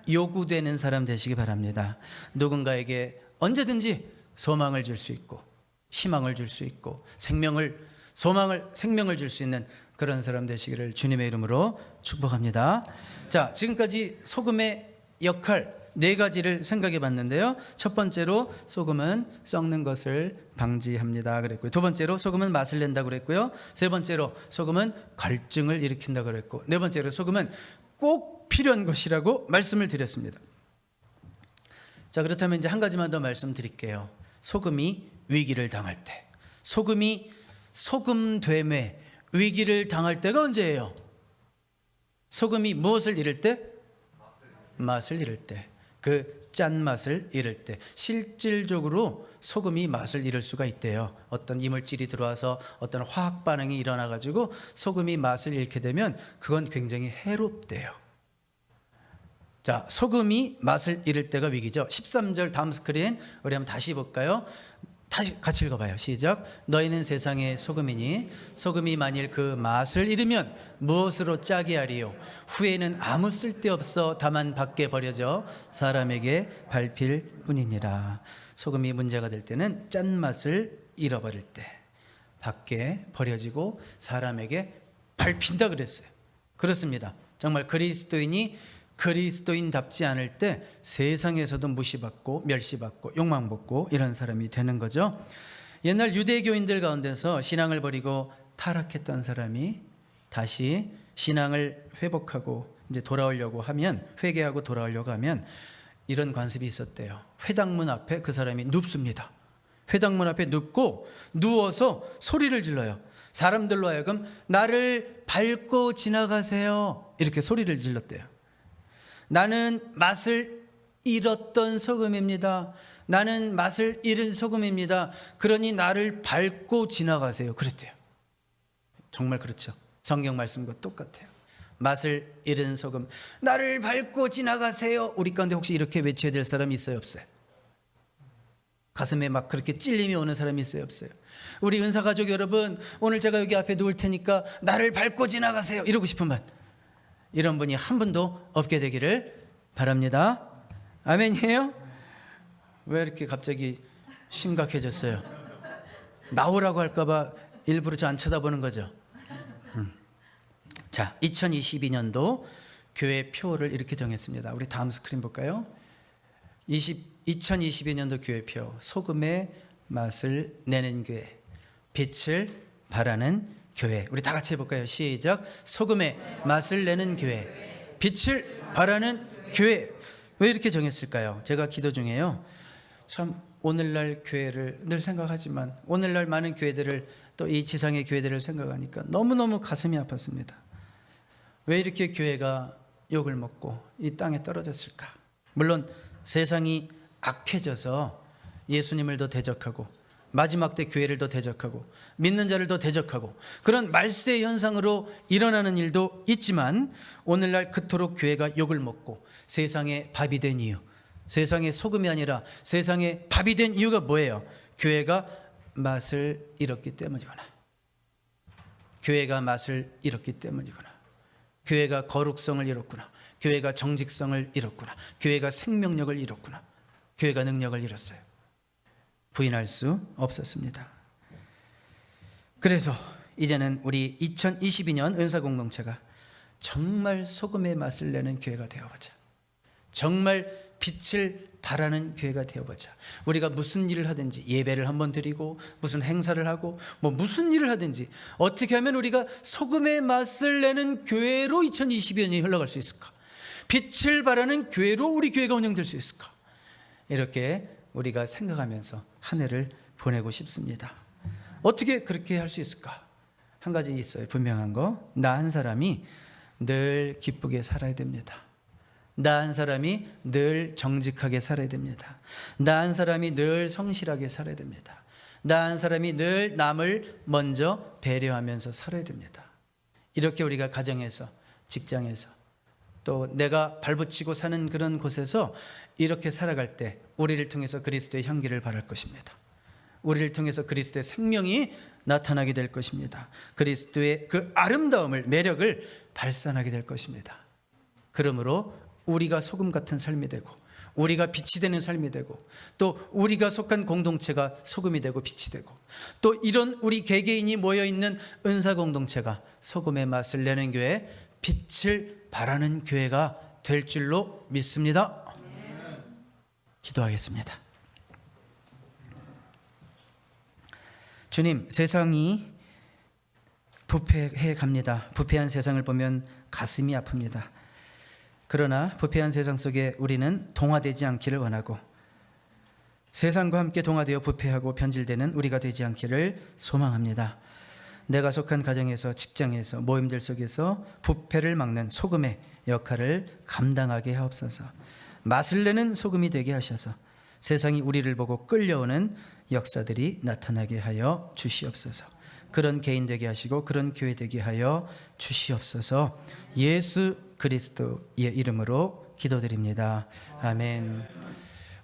C: 요구되는 사람 되시기 바랍니다. 누군가에게 언제든지 소망을 줄 수 있고, 희망을 줄 수 있고, 생명을 줄 수 있는 그런 사람 되시기를 주님의 이름으로 축복합니다. 자, 지금까지 소금의 역할 4가지를 생각해 봤는데요. 첫 번째로 소금은 썩는 것을 방지합니다 그랬고요. 두 번째로 소금은 맛을 낸다 그랬고요. 세 번째로 소금은 갈증을 일으킨다 그랬고, 네 번째로 소금은 꼭 필요한 것이라고 말씀을 드렸습니다. 자, 그렇다면 이제 한 가지만 더 말씀드릴게요. 소금이 위기를 당할 때, 소금이 소금됨에 위기를 당할 때가 언제예요? 소금이 무엇을 잃을 때? 맛을 잃을 때. 그 짠맛을 잃을 때. 실질적으로 소금이 맛을 잃을 수가 있대요. 어떤 이물질이 들어와서 어떤 화학 반응이 일어나 가지고 소금이 맛을 잃게 되면 그건 굉장히 해롭대요. 자, 소금이 맛을 잃을 때가 위기죠. 13절 다음 스크린 우리 한번 다시 볼까요? 다시 같이 읽어봐요. 시작. 너희는 세상의 소금이니 소금이 만일 그 맛을 잃으면 무엇으로 짜게 하리요? 후에는 아무 쓸데없어 다만 밖에 버려져 사람에게 밟힐 뿐이니라. 소금이 문제가 될 때는 짠맛을 잃어버릴 때 밖에 버려지고 사람에게 밟힌다 그랬어요. 그렇습니다. 정말 그리스도인이 그리스도인답지 않을 때 세상에서도 무시받고 멸시받고 욕망받고 이런 사람이 되는 거죠. 옛날 유대교인들 가운데서 신앙을 버리고 타락했던 사람이 다시 신앙을 회복하고 이제 돌아오려고 하면, 회개하고 돌아오려고 하면 이런 관습이 있었대요. 회당문 앞에 그 사람이 눕습니다. 회당문 앞에 눕고 누워서 소리를 질러요. 사람들로 하여금 나를 밟고 지나가세요 이렇게 소리를 질렀대요. 나는 맛을 잃었던 소금입니다. 나는 맛을 잃은 소금입니다. 그러니 나를 밟고 지나가세요. 그랬대요. 정말 그렇죠. 성경 말씀과 똑같아요. 맛을 잃은 소금, 나를 밟고 지나가세요. 우리 가운데 혹시 이렇게 외쳐야 될 사람이 있어요, 없어요? 가슴에 막 그렇게 찔림이 오는 사람이 있어요, 없어요? 우리 은사가족 여러분, 오늘 제가 여기 앞에 누울 테니까 나를 밟고 지나가세요 이러고 싶으면 이런 분이 한 분도 없게 되기를 바랍니다. 아멘이에요? 왜 이렇게 갑자기 심각해졌어요? 나오라고 할까봐 일부러 저 안 쳐다보는 거죠. 자, 2022년도 교회 표를 이렇게 정했습니다. 우리 다음 스크린 볼까요? 2022년도 교회 표. 소금의 맛을 내는 교회, 빛을 발하는 교회. 우리 다 같이 해볼까요? 시작. 소금의 맛을 내는 교회, 빛을 발하는 교회. 왜 이렇게 정했을까요? 제가 기도 중에요, 참 오늘날 교회를 늘 생각하지만 오늘날 많은 교회들을, 또 이 지상의 교회들을 생각하니까 너무너무 가슴이 아팠습니다. 왜 이렇게 교회가 욕을 먹고 이 땅에 떨어졌을까? 물론 세상이 악해져서 예수님을 더 대적하고 마지막 때 교회를 더 대적하고 믿는 자를 더 대적하고 그런 말세 현상으로 일어나는 일도 있지만, 오늘날 그토록 교회가 욕을 먹고 세상의 밥이 된 이유, 세상의 소금이 아니라 세상의 밥이 된 이유가 뭐예요? 교회가 맛을 잃었기 때문이구나. 교회가 맛을 잃었기 때문이구나. 교회가 거룩성을 잃었구나. 교회가 정직성을 잃었구나. 교회가 생명력을 잃었구나. 교회가 능력을 잃었어요. 부인할 수 없었습니다. 그래서 이제는 우리 2022년 은사공동체가 정말 소금의 맛을 내는 교회가 되어보자. 정말 빛을 발하는 교회가 되어보자. 우리가 무슨 일을 하든지, 예배를 한번 드리고 무슨 행사를 하고 무슨 일을 하든지 어떻게 하면 우리가 소금의 맛을 내는 교회로 2022년이 흘러갈 수 있을까? 빛을 발하는 교회로 우리 교회가 운영될 수 있을까? 이렇게 우리가 생각하면서 한 해를 보내고 싶습니다. 어떻게 그렇게 할 수 있을까? 한 가지 있어요. 분명한 거. 나 한 사람이 늘 기쁘게 살아야 됩니다. 나 한 사람이 늘 정직하게 살아야 됩니다. 나 한 사람이 늘 성실하게 살아야 됩니다. 나 한 사람이 늘 남을 먼저 배려하면서 살아야 됩니다. 이렇게 우리가 가정에서, 직장에서, 또 내가 발붙이고 사는 그런 곳에서 이렇게 살아갈 때 우리를 통해서 그리스도의 향기를 발할 것입니다. 우리를 통해서 그리스도의 생명이 나타나게 될 것입니다. 그리스도의 그 아름다움을, 매력을 발산하게 될 것입니다. 그러므로 우리가 소금 같은 삶이 되고, 우리가 빛이 되는 삶이 되고, 또 우리가 속한 공동체가 소금이 되고 빛이 되고, 또 이런 우리 개개인이 모여있는 은사 공동체가 소금의 맛을 내는 교회, 빛을 발하는 교회가 될 줄로 믿습니다. 기도하겠습니다. 주님, 세상이 부패해 갑니다. 부패한 세상을 보면 가슴이 아픕니다. 그러나 부패한 세상 속에 우리는 동화되지 않기를 원하고, 세상과 함께 동화되어 부패하고 변질되는 우리가 되지 않기를 소망합니다. 내가 속한 가정에서, 직장에서, 모임들 속에서 부패를 막는 소금의 역할을 감당하게 하옵소서. 맛을 내는 소금이 되게 하셔서 세상이 우리를 보고 끌려오는 역사들이 나타나게 하여 주시옵소서. 그런 개인 되게 하시고 그런 교회 되게 하여 주시옵소서. 예수 그리스도의 이름으로 기도드립니다. 아멘.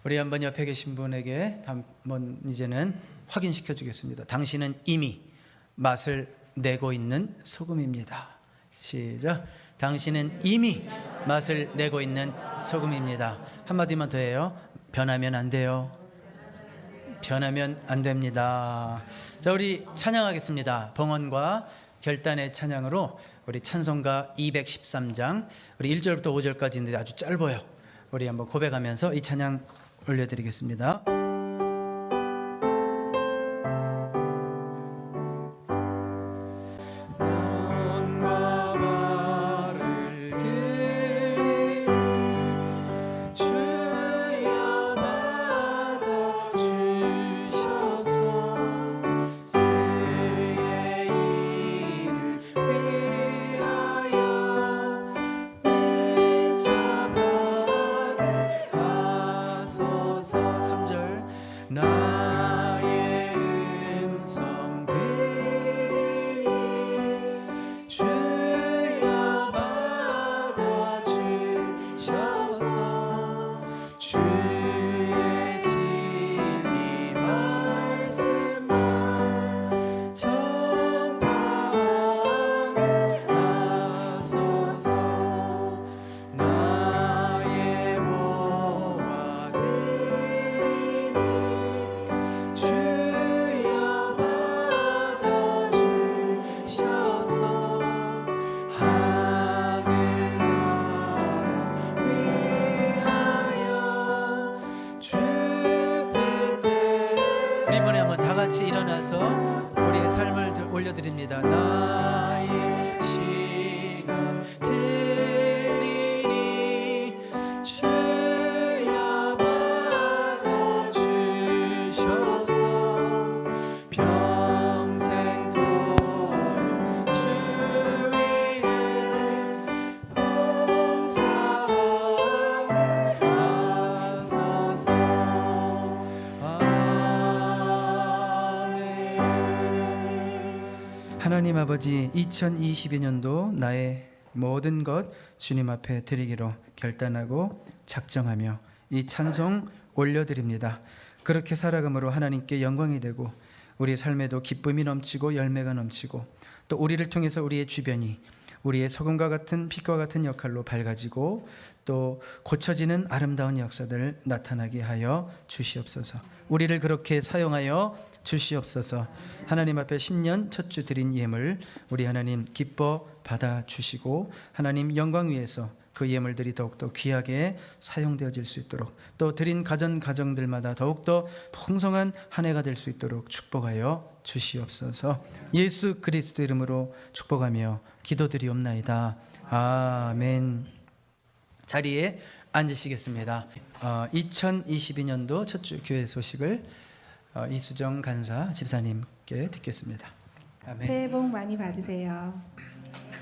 C: 우리 한번 옆에 계신 분에게 한번 이제는 확인시켜 주겠습니다. 당신은 이미 맛을 내고 있는 소금입니다. 시작. 당신은 이미 맛을 내고 있는 소금입니다. 한마디만 더 해요. 변하면 안 돼요. 변하면 안 됩니다. 자, 우리 찬양하겠습니다. 봉헌과 결단의 찬양으로 우리 찬송가 213장 우리 1절부터 5절까지인데 아주 짧아요. 우리 한번 고백하면서 이 찬양 올려드리겠습니다. 나의 음성 들으니 주여 받아주셔서 주의 진리 말씀만 전파하게 하소서. 나의 모아 드리니 주여 받아주셔서 하늘나라 위하여 주뜻대로. 우리 이번에 한번 다 같이 일어나서 우리의 삶을 올려드립니다. 나의 시간 드리니 주여 받아주셔서 평생토록 주 위에 봉사하게 하소서. 아멘. 하나님 아버지, 2022년도 나의 모든 것 주님 앞에 드리기로 결단하고 작정하며 이 찬송 올려드립니다. 그렇게 살아감으로 하나님께 영광이 되고 우리 삶에도 기쁨이 넘치고 열매가 넘치고 또 우리를 통해서 우리의 주변이 우리의 소금과 같은 빛과 같은 역할로 밝아지고 또 고쳐지는 아름다운 역사들 나타나게 하여 주시옵소서. 우리를 그렇게 사용하여 주시옵소서. 하나님 앞에 신년 첫 주 드린 예물 우리 하나님 기뻐 받아주시고 하나님 영광 위에서 그 예물들이 더욱더 귀하게 사용되어질 수 있도록 또 드린 가정들마다 더욱더 풍성한 한 해가 될 수 있도록 축복하여 주시옵소서. 예수 그리스도 이름으로 축복하며 기도드리옵나이다. 아멘. 자리에 앉으시겠습니다. 2022년도 첫 주 교회 소식을 이수정 간사 집사님께 듣겠습니다. 아멘.
E: 새해 복 많이 받으세요.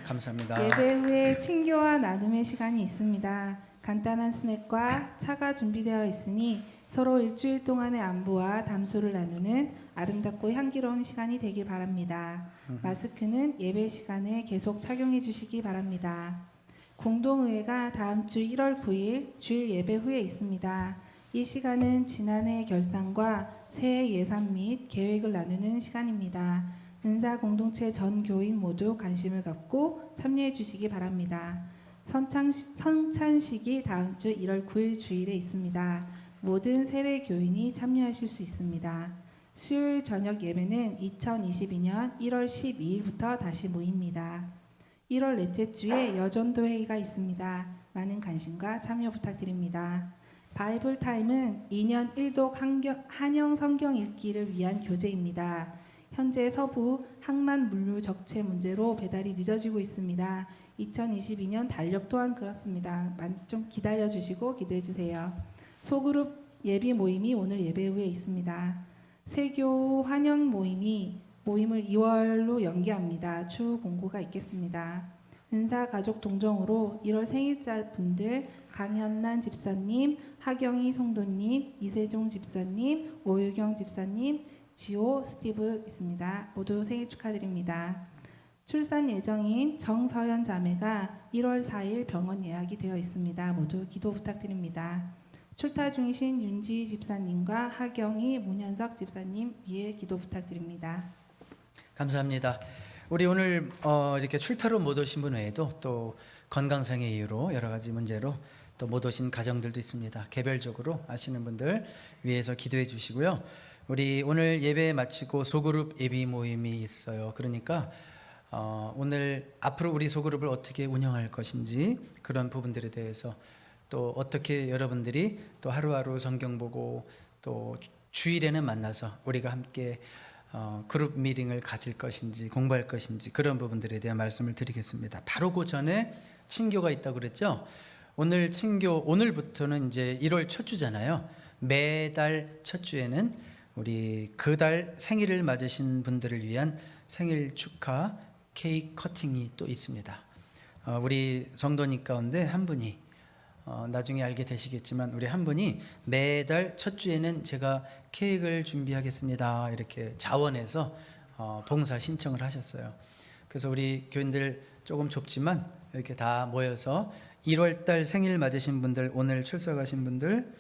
C: 감사합니다.
E: 예배 후에 친교와 나눔의 시간이 있습니다. 간단한 스낵과 차가 준비되어 있으니 서로 일주일 동안의 안부와 담소를 나누는 아름답고 향기로운 시간이 되길 바랍니다. 마스크는 예배 시간에 계속 착용해 주시기 바랍니다. 공동의회가 다음 주 1월 9일 주일 예배 후에 있습니다. 이 시간은 지난해 결산과 새해 예산 및 계획을 나누는 시간입니다. 은사 공동체 전 교인 모두 관심을 갖고 참여해 주시기 바랍니다. 성찬식이 다음 주 1월 9일 주일에 있습니다. 모든 세례 교인이 참여하실 수 있습니다. 수요일 저녁 예배는 2022년 1월 12일부터 다시 모입니다. 1월 넷째 주에 여전도 회의가 있습니다. 많은 관심과 참여 부탁드립니다. 바이블 타임은 2년 1독 한영 성경 읽기를 위한 교재입니다. 현재 서부 항만 물류 적체 문제로 배달이 늦어지고 있습니다. 2022년 달력 또한 그렇습니다. 좀 기다려 주시고 기도해 주세요. 소그룹 예비 모임이 오늘 예배 후에 있습니다. 세교 환영 모임을 2월로 연기합니다. 추후 공고가 있겠습니다. 은사 가족 동정으로 1월 생일자 분들 강현란 집사님, 하경희 성도님, 이세종 집사님, 오유경 집사님, 지호 스티브 있습니다. 모두 생일 축하드립니다. 출산 예정인 정서연 자매가 1월 4일 병원 예약이 되어 있습니다. 모두 기도 부탁드립니다. 출타 중이신 윤지희 집사님과 하경희, 문현석 집사님 위에 기도 부탁드립니다.
C: 감사합니다. 우리 오늘 이렇게 출타로 못 오신 분 외에도 또 건강상의 이유로 여러 가지 문제로 또 못 오신 가정들도 있습니다. 개별적으로 아시는 분들 위해서 기도해 주시고요. 우리 오늘 예배 마치고 소그룹 예비 모임이 있어요. 그러니까 오늘 앞으로 우리 소그룹을 어떻게 운영할 것인지 그런 부분들에 대해서 또 어떻게 여러분들이 또 하루하루 성경 보고 또 주일에는 만나서 우리가 함께 그룹 미팅을 가질 것인지 공부할 것인지 그런 부분들에 대한 말씀을 드리겠습니다. 바로 그 전에 친교가 있다고 그랬죠. 오늘 친교 오늘부터는 이제 1월 첫 주잖아요. 매달 첫 주에는 우리 그 달 생일을 맞으신 분들을 위한 생일 축하 케이크 커팅이 또 있습니다. 우리 성도님 가운데 한 분이 나중에 알게 되시겠지만 우리 한 분이 매달 첫 주에는 제가 케이크를 준비하겠습니다 이렇게 자원해서 봉사 신청을 하셨어요. 그래서 우리 교인들 조금 좁지만 이렇게 다 모여서 1월달 생일 맞으신 분들, 오늘 출석하신 분들,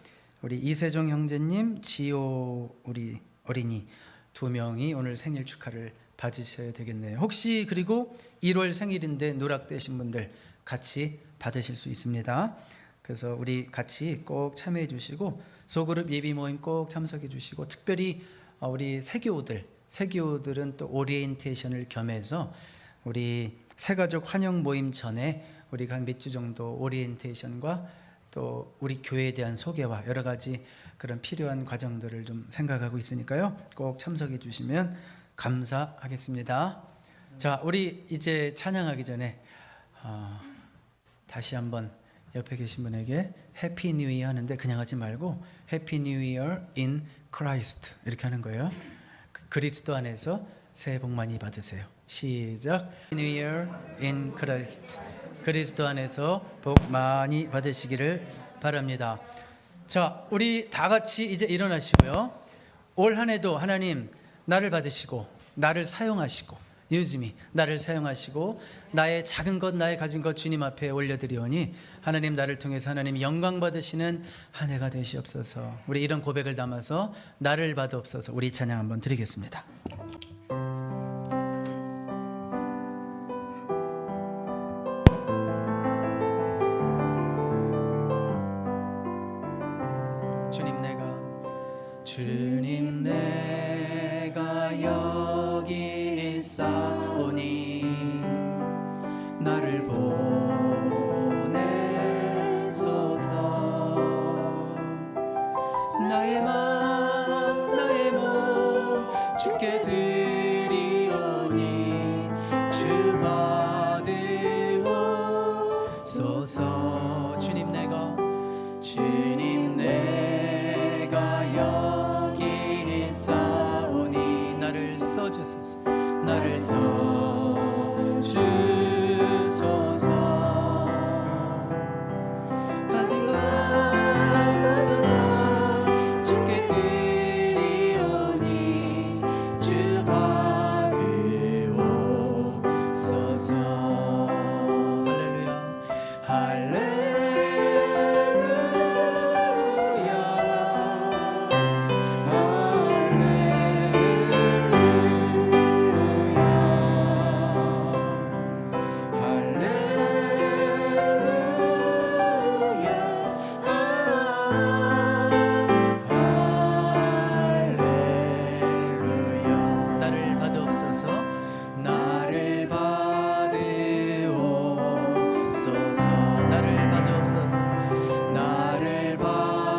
C: 우리 이세종 형제님, 지호 우리 어린이 두 명이 오늘 생일 축하를 받으셔야 되겠네요. 혹시 그리고 1월 생일인데 누락되신 분들 같이 받으실 수 있습니다. 그래서 우리 같이 꼭 참여해 주시고 소그룹 예비 모임 꼭 참석해 주시고 특별히 우리 세교들은 또 오리엔테이션을 겸해서 우리 새가족 환영 모임 전에 우리가 한 몇 주 정도 오리엔테이션과 또 우리 교회에 대한 소개와 여러 가지 그런 필요한 과정들을 좀 생각하고 있으니까요. 꼭 참석해 주시면 감사하겠습니다. 자, 우리 이제 찬양하기 전에 다시 한번 옆에 계신 분에게 해피 뉴 이어 하는데 그냥 하지 말고 해피 뉴 이어 인 크라이스트 이렇게 하는 거예요. 그리스도 안에서 새해 복 많이 받으세요. 시작. 뉴 이어 인 크라이스트. 그리스도 안에서 복 많이 받으시기를 바랍니다. 자, 우리 다 같이 이제 일어나시고요. 올 한 해도 하나님 나를 받으시고 나를 사용하시고 유즈미 나를 사용하시고 나의 작은 것 나의 가진 것 주님 앞에 올려드리오니 하나님 나를 통해서 하나님 영광 받으시는 한 해가 되시옵소서. 우리 이런 고백을 담아서 나를 받으옵소서. 우리 찬양 한번 드리겠습니다. 주님 내가 여기 있사오니 나를 보내소서. 나의 맘 나의 몸 주께 드리오니 주 받으옵소서. 주님 내가 여기 있사오니 나를 써주소서. 나를 써주소서. 가진 것 모두 다 받으옵소서. 나를 받으옵소서. 나를 받으옵소서.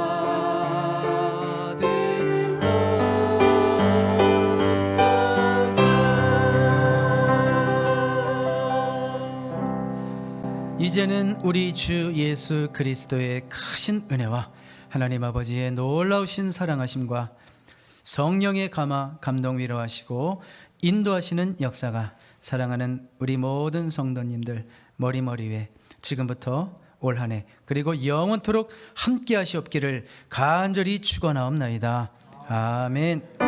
C: 이제는 우리 주 예수 그리스도의 크신 은혜와 하나님 아버지의 놀라우신 사랑하심과 성령의 감동 위로하시고 인도하시는 역사가 사랑하는 우리 모든 성도님들 머리 위에 지금부터 올 한 해 그리고 영원토록 함께 하시옵기를 간절히 축원하옵나이다. 아멘.